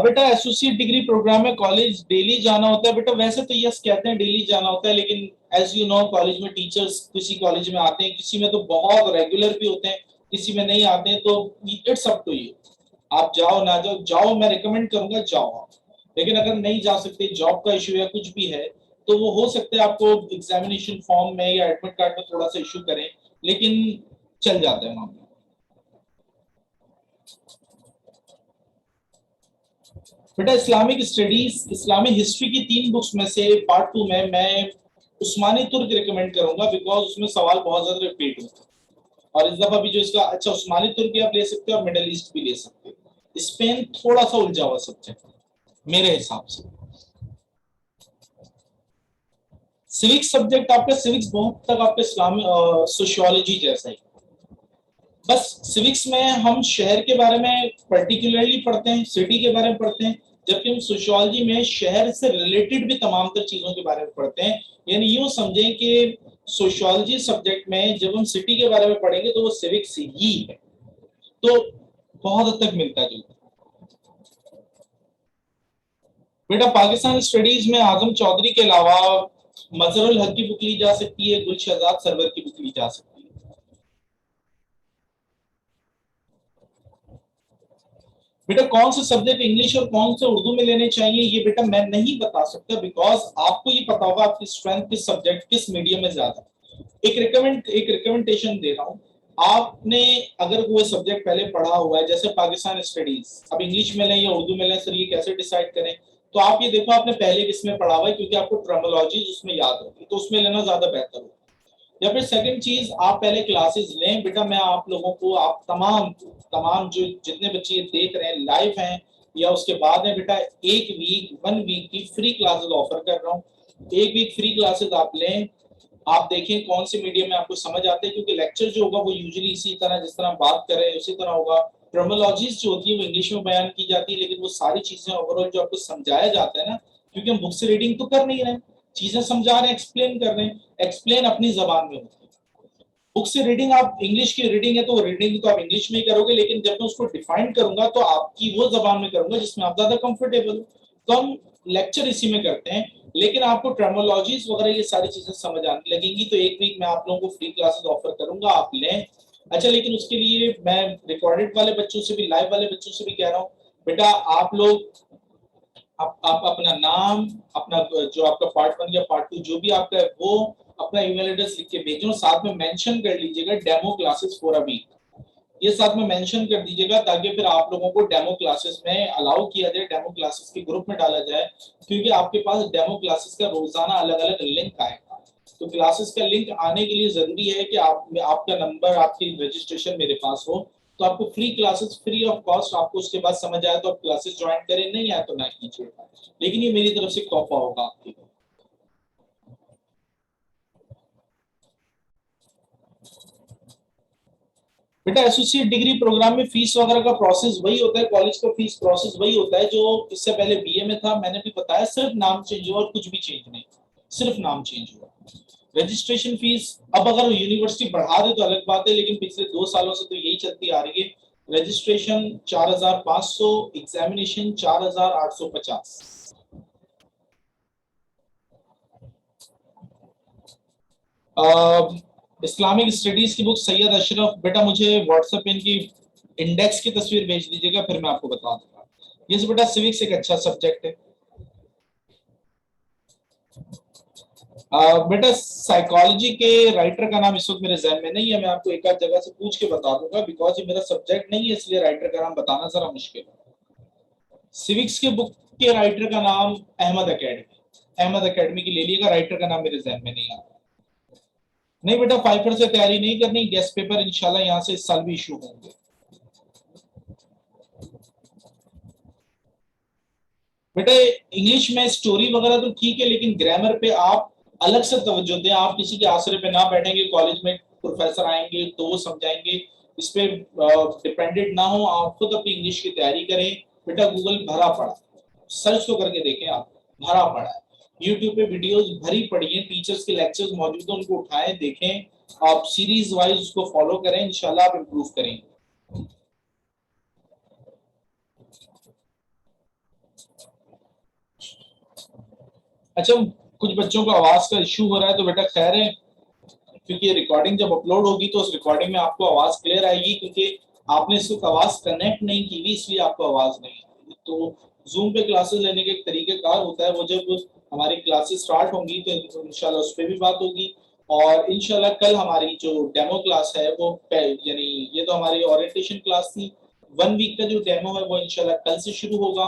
बेटा एसोसिएट डिग्री प्रोग्राम में कॉलेज डेली जाना होता है। बेटा वैसे तो यस कहते हैं डेली जाना होता है, लेकिन एज यू नो कॉलेज में टीचर्स किसी कॉलेज में आते हैं, किसी में तो बहुत रेगुलर भी होते हैं, किसी में नहीं आते हैं, तो इट्स अप टू यू। आप जाओ ना जाओ, जाओ मैं रिकमेंड करूंगा जाओ आप। लेकिन अगर नहीं जा सकते, जॉब का इशू है, कुछ भी है, तो वो हो सकता है आपको एग्जामिनेशन फॉर्म में या एडमिट कार्ड में थोड़ा सा इशू करें, लेकिन चल जाता है मामला। बेटा इस्लामिक स्टडीज, इस्लामिक हिस्ट्री की 3 बुक्स में से पार्ट 2 में मैं उस्मानी तुर्क रिकमेंड करूंगा, बिकॉज उसमें सवाल बहुत ज्यादा रिपीट होता है। और इस दफा भी जो इसका, अच्छा उस्मानी तुर्क भी आप ले सकते हो और मिडिल ईस्ट भी ले सकते हो। स्पेन थोड़ा सा उलझा हुआ सब्जेक्ट मेरे हिसाब से। सिविक्स सब्जेक्ट आपका, सिविक्स बहुत तक आपका इस्लामी सोशियोलॉजी जैसा ही, बस सिविक्स में हम शहर के बारे में पर्टिकुलरली पढ़ते हैं, सिटी के बारे में पढ़ते हैं, जबकि हम सोशियोलॉजी में शहर से रिलेटेड भी तमाम तर चीजों के बारे में पढ़ते हैं। यानी यूं समझें कि सोशियोलॉजी सब्जेक्ट में जब हम सिटी के बारे में पढ़ेंगे तो वो सिविक्स ही है, तो बहुत हद तक मिलता जुलता। बेटा पाकिस्तान स्टडीज में आजम चौधरी के अलावा मजहरुल हक की बुक ली जा सकती है, गुल शहजाद सरवर की बुक ली जा सकती है। बेटा कौन से सब्जेक्ट इंग्लिश और कौन से उर्दू में लेने चाहिए, ये बेटा मैं नहीं बता सकता, बिकॉज आपको ये पता होगा आपकी स्ट्रेंथ किस सब्जेक्ट किस मीडियम में ज्यादा। एक रिकमेंडेशन दे रहा हूँ, आपने अगर कोई सब्जेक्ट पहले पढ़ा हुआ है, जैसे पाकिस्तान स्टडीज, अब इंग्लिश में लें या उर्दू में लें सर, ये कैसे डिसाइड करें, तो आप ये देखो आपने पहले किसमें पढ़ा हुआ है, क्योंकि आपको टर्मिनोलॉजी उसमें याद होगी, तो उसमें लेना ज्यादा बेहतर होगा। या फिर सेकंड चीज, आप पहले क्लासेस लें। बेटा मैं आप लोगों को, आप तमाम तमाम जो जितने बच्चे देख रहे हैं लाइव हैं या उसके बाद में, बेटा वन वीक की फ्री क्लासेस ऑफर कर रहा हूँ। एक वीक फ्री क्लासेस आप लें, आप देखें कौन से मीडियम में आपको समझ आते हैं, क्योंकि लेक्चर जो होगा वो यूजुअली इसी तरह जिस तरह बात कर रहे हैं उसी तरह होगा। टर्मिनोलॉजीज जो होती है वो इंग्लिश में बयान की जाती है, लेकिन वो सारी चीजें ओवरऑल जो आपको समझाया जाता है ना, क्योंकि हम बुक से रीडिंग तो कर नहीं रहे, चीजें समझा रहे हैं, एक्सप्लेन कर रहे हैं, एक्सप्लेन अपनी जबान में होती है। बुक से रीडिंग, आप इंग्लिश की रीडिंग है तो रीडिंग तो आप इंग्लिश में ही करोगे, लेकिन जब मैं उसको डिफाइन करूंगा तो आपकी वो जबान में करूंगा जिसमें आप ज्यादा कंफर्टेबल हो। तो हम लेक्चर इसी में करते हैं, लेकिन आपको टर्मिनोलॉजीज वगैरह ये सारी चीजें समझ आने लगेंगी, तो एक वीक मैं आप लोगों को फ्री क्लासेस ऑफर करूंगा, आप लें। अच्छा, लेकिन उसके लिए मैं रिकॉर्डेड वाले बच्चों से भी, लाइव वाले बच्चों से भी कह रहा हूँ, बेटा आप लोग आप अपना नाम, अपना जो आपका पार्ट 1 या पार्ट 2 जो भी आपका है वो अपना ईमेल एड्रेस लिख के भेजो, साथ में मेंशन कर लीजिएगा demo classes for a week, ये साथ में मेंशन कर दीजिएगा, ताकि फिर आप लोगों को डेमो क्लासेस में अलाउ किया जाए, डेमो क्लासेस के ग्रुप में डाला जाए, क्योंकि आपके पास डेमो क्लासेस का रोजाना अलग अलग लिंक आएगा। तो क्लासेस का लिंक आने के लिए जरूरी है कि आपका नंबर, आपकी रजिस्ट्रेशन मेरे पास हो, तो आपको free classes free of cost, आपको उसके बाद समझ आए तो आप क्लासेस ज्वाइन करें, नहीं आए तो ना कीजिएगा, लेकिन ये मेरी तरफ से तोहफा होगा आपके। बेटा एसोसिएट डिग्री प्रोग्राम में फीस वगैरह का प्रोसेस वही होता है, कॉलेज का फीस प्रोसेस वही होता है जो इससे पहले बीए में था, मैंने भी बताया, सिर्फ नाम चेंज हुआ और कुछ भी चेंज नहीं, सिर्फ नाम चेंज हुआ। रजिस्ट्रेशन फीस अब अगर यूनिवर्सिटी बढ़ा दे तो अलग बात है, लेकिन पिछले 2 सालों से तो यही चलती आ रही है। Registration 4,500, examination 4,850। इस्लामिक स्टडीज की बुक सैयद अशरफ, बेटा मुझे व्हाट्सएप इनकी इंडेक्स की तस्वीर भेज दीजिएगा, फिर मैं आपको बता दूंगा। ये बेटा सिविक्स एक अच्छा सब्जेक्ट है। बेटा साइकोलॉजी के राइटर का नाम इस वक्त मेरे जहन में नहीं है, मैं आपको एक आध जगह से पूछ के बता दूंगा, बिकॉज ये मेरा सब्जेक्ट नहीं है, इसलिए राइटर का नाम बताना जरा मुश्किल है। सिविक्स के बुक के राइटर का नाम अहमद अकेडमी, अहमद अकेडमी की ले लीजिएगा, राइटर का नाम मेरे जहन में नहीं आता। नहीं बेटा फाइफर से तैयारी नहीं करनी, गेस्ट पेपर इंशाल्लाह यहाँ से इस साल भी इशू होंगे। बेटा इंग्लिश में स्टोरी वगैरह तो ठीक है, लेकिन ग्रामर पे आप अलग से तवज्जो दें, आप किसी के आसरे पे ना बैठेंगे, कॉलेज में प्रोफेसर आएंगे तो वो समझाएंगे, इस पे डिपेंडेंट ना हो, आप खुद अपनी इंग्लिश की तैयारी करें। बेटा गूगल भरा पड़ा, सर्च तो करके देखें आप, भरा पड़ा है, यूट्यूब पे वीडियोस भरी पड़ी हैं, टीचर्स के लेक्चर्स मौजूद हैं, उनको उठाएं देखें, आप सीरीज वाइज उसको फॉलो करें, इंशाल्लाह आप इम्प्रूव करेंगे। अच्छा, कुछ बच्चों को आवाज का इश्यू हो रहा है, तो बेटा खैर है, क्योंकि रिकॉर्डिंग जब अपलोड होगी तो उस रिकॉर्डिंग में आपको आवाज क्लियर आएगी, क्योंकि आपने इस वक्त आवाज कनेक्ट नहीं की हुई, इसलिए आपको आवाज नहीं आएगी। तो जूम पे क्लासेस लेने के एक तरीके कार होता है, वो जब हमारी क्लासेस स्टार्ट होंगी तो इंशाल्लाह उस पर भी बात होगी। और इंशाल्लाह कल हमारी जो डेमो क्लास है वो यानी ये तो हमारी ओरिएंटेशन क्लास थी, 1 वीक का जो डेमो है वो इंशाल्लाह कल से शुरू होगा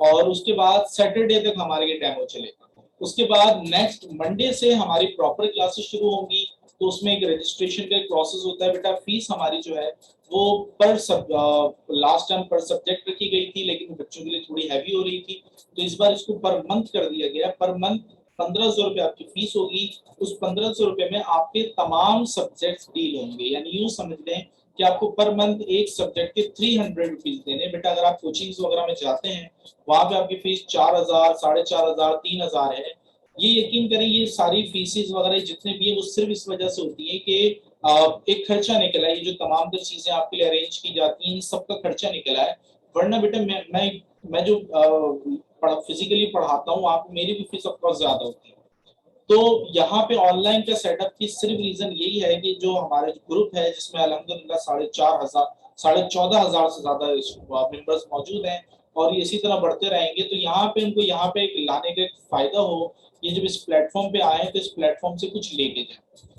और उसके बाद सैटरडे तक हमारे ये डेमो चलेगा। उसके बाद नेक्स्ट मंडे से हमारी प्रॉपर क्लासेस शुरू होंगी। तो उसमें एक रजिस्ट्रेशन का एक प्रोसेस होता है बेटा। फीस हमारी जो है वो पर सब लास्ट टाइम पर सब्जेक्ट रखी गई थी लेकिन बच्चों के लिए थोड़ी हैवी हो रही थी, तो इस बार इसको पर मंथ कर दिया गया। पर मंथ 1500 रुपये आपकी फीस होगी। उस 1500 रुपये में आपके तमाम सब्जेक्ट्स डील होंगे, यानी यूं समझ लें कि आपको पर मंथ एक सब्जेक्ट के 300 रुपीज देने। बेटा अगर आप कोचिंग्स वगैरह में जाते हैं वहां पे आपकी फीस 4000, 4500, 3000 है। ये यकीन करें ये सारी फीसेस वगैरह जितने भी है वो सिर्फ इस वजह से होती है कि एक खर्चा निकला है। ये जो तमाम तर चीजें आपके लिए अरेंज की जाती हैं इन सबका खर्चा निकला है। वरना बेटा मैं जो फिजिकली पढ़ाता हूँ वहाँ पे मेरी भी फीस ऑफकोर्स ज्यादा होती है। तो यहाँ पे ऑनलाइन का सेटअप की सिर्फ रीजन यही है कि जो हमारे ग्रुप है जिसमें अल्हम्दुलिल्लाह 4500 14,500 से ज्यादा मेंबर्स मौजूद हैं और ये इसी तरह बढ़ते रहेंगे। तो यहाँ पे उनको यहाँ पे लाने का एक फायदा हो, ये जब इस प्लेटफॉर्म पे आए तो इस प्लेटफॉर्म से कुछ लेके जाए।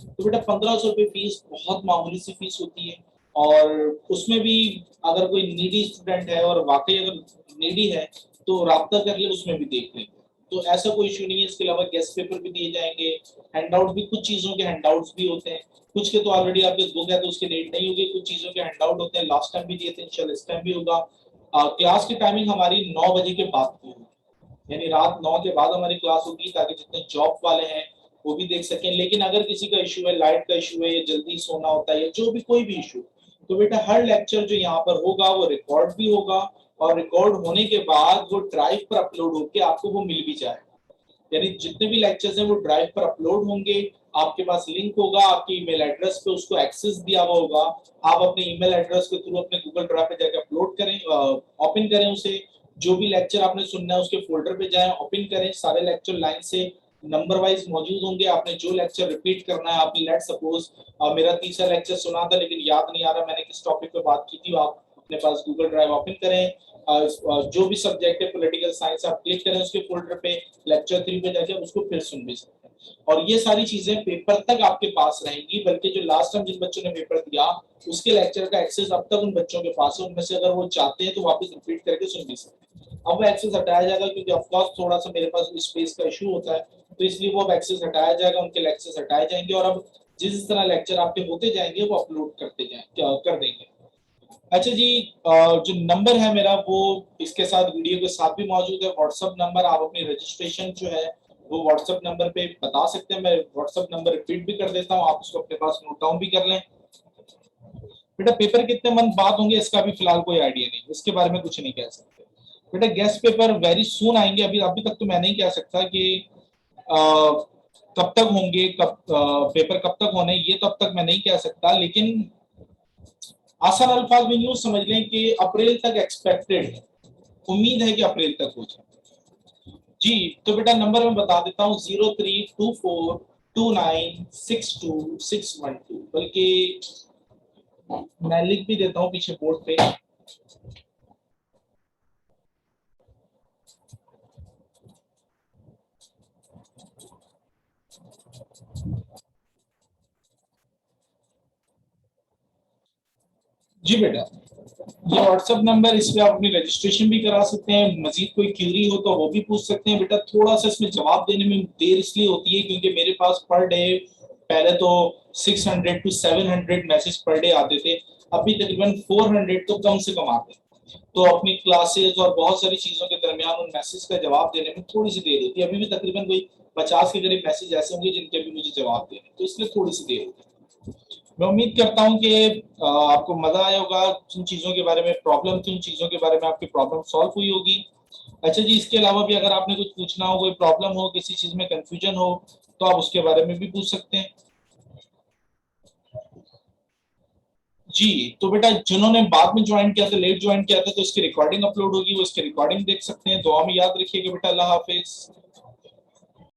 तो बेटा 1500 रुपये फीस बहुत मामूली सी फीस होती है और उसमें भी अगर कोई नीडी स्टूडेंट है और वाकई अगर नीडी है तो राब्ता कर ले, उसमें भी देख लेंगे। तो ऐसा कोई इशू नहीं है। इसके अलावा गेस्ट पेपर भी दिए जाएंगे, हैंडआउट भी, कुछ चीजों के हैंडआउट्स भी होते हैं, कुछ के तो ऑलरेडी आपके बुक है तो उसके नीड नहीं होगी, कुछ चीजों के हैंडआउट होते हैं। लास्ट टाइम भी दिए थे, इंशाल्लाह इस टाइम भी होगा। क्लास की टाइमिंग हमारी 9 बजे के बाद की होगी, यानी रात 9 के बाद हमारी क्लास होगी ताकि जितने जॉब वाले हैं वो भी देख सकें। लेकिन अगर किसी का इशू है, लाइट का इशू है या जल्दी सोना होता है या जो भी कोई भी इशू, तो बेटा हर लेक्चर जो यहाँ पर होगा वो रिकॉर्ड भी होगा और रिकॉर्ड होने के बाद वो ड्राइव पर अपलोड होकर आपको वो मिल भी जाएगा। यानी जितने भी लेक्चर्स हैं वो ड्राइव पर अपलोड होंगे, आपके पास लिंक होगा, आपके ईमेल एड्रेस पे उसको एक्सेस दिया हुआ होगा। आप अपने ईमेल एड्रेस के थ्रू अपने गूगल ड्राइव पे जाकर अपलोड करें, ओपन करें उसे। जो भी लेक्चर आपने सुनना है उसके फोल्डर पे जाएं, ओपन करें। सारे लेक्चर लाइन से नंबर वाइज मौजूद होंगे। आपने जो लेक्चर रिपीट करना है, आपने लेट सपोज मेरा तीसरा लेक्चर सुना था लेकिन याद नहीं आ रहा मैंने किस टॉपिक पे बात की थी, आप अपने पास गूगल ड्राइव ओपन करें, जो भी सब्जेक्ट है पॉलिटिकल साइंस आप क्लिक करें उसके फोल्डर पे, लेक्चर 3 पे जाके उसको फिर सुन भी सकते हैं। और ये सारी चीजें पेपर तक आपके पास रहेंगी, बल्कि जो लास्ट टाइम जिन बच्चों ने पेपर दिया उसके लेक्चर का एक्सेस अब तक उन बच्चों के पास है। उनमें से अगर वो चाहते हैं तो वापस रिपीट करके सुन भी सकते हैं। अब वो एक्सेस हटाया जाएगा क्योंकि ऑफकोर्स थोड़ा सा मेरे पास स्पेस का इशू होता है, तो इसलिए वो अब एक्सेस हटाया जाएगा, उनके लेक्चर्स हटाए जाएंगे और अब जिस तरह लेक्चर आपके होते जाएंगे वो अपलोड करते जाएंगे, कर देंगे। अच्छा जी, जो नंबर है मेरा वो इसके साथ वीडियो के साथ भी मौजूद है, व्हाट्सएप नंबर। आप अपनी रजिस्ट्रेशन जो है वो व्हाट्सएप नंबर पे बता सकते हैं। मैं व्हाट्सएप नंबर रिपीट भी कर देता हूँ, आप उसको अपने पास नोट डाउन भी कर लें। बेटा पेपर कितने मंथ बाद होंगे इसका भी फिलहाल कोई आइडिया नहीं, इसके बारे में कुछ नहीं कह सकते। बेटा गेस्ट पेपर वेरी सून आएंगे, अभी अभी तक तो मैं नहीं कह सकता कि कब तक होंगे, कब पेपर कब तक होने, ये तो अब तक मैं नहीं कह सकता। लेकिन आसान अल्फाज में यूं समझ लें कि अप्रैल तक एक्सपेक्टेड है, उम्मीद है कि अप्रैल तक हो जाए जी। तो बेटा नंबर मैं बता देता हूँ 0324296261, बल्कि मैं लिख भी देता हूँ पीछे बोर्ड पे। जी बेटा ये व्हाट्सएप नंबर, इस पे आप अपनी रजिस्ट्रेशन भी करा सकते हैं। मजीद कोई क्यूरी हो तो वो भी पूछ सकते हैं। बेटा थोड़ा सा इसमें जवाब देने में देर इसलिए होती है क्योंकि मेरे पास पर डे पहले तो 600 to 700 मैसेज पर डे आते थे, अभी तकरीबन 400 तो कम से कम आते हैं। तो अपनी क्लासेस और बहुत सारी चीजों के दरमियान उन मैसेज का जवाब देने में थोड़ी सी देर होती है। अभी भी तकरीबन कोई 50 के करीब मैसेज ऐसे होंगे जिनके भी मुझे जवाब देने, तो इसलिए थोड़ी सी देर होती है। मैं उम्मीद करता हूँ कि आपको मजा आया होगा। जिन चीजों के बारे में प्रॉब्लम थी उन चीजों के बारे में आपकी प्रॉब्लम सॉल्व हुई होगी। अच्छा जी, इसके अलावा भी अगर आपने कुछ पूछना हो, कोई प्रॉब्लम हो, किसी चीज में कंफ्यूजन हो तो आप उसके बारे में भी पूछ सकते हैं जी। तो बेटा जिन्होंने बाद में ज्वाइन किया था, लेट ज्वाइन किया था, तो इसकी रिकॉर्डिंग अपलोड होगी, वो इसकी रिकॉर्डिंग देख सकते हैं। दुआ में याद रखिएगा बेटा। अल्लाह हाफिज।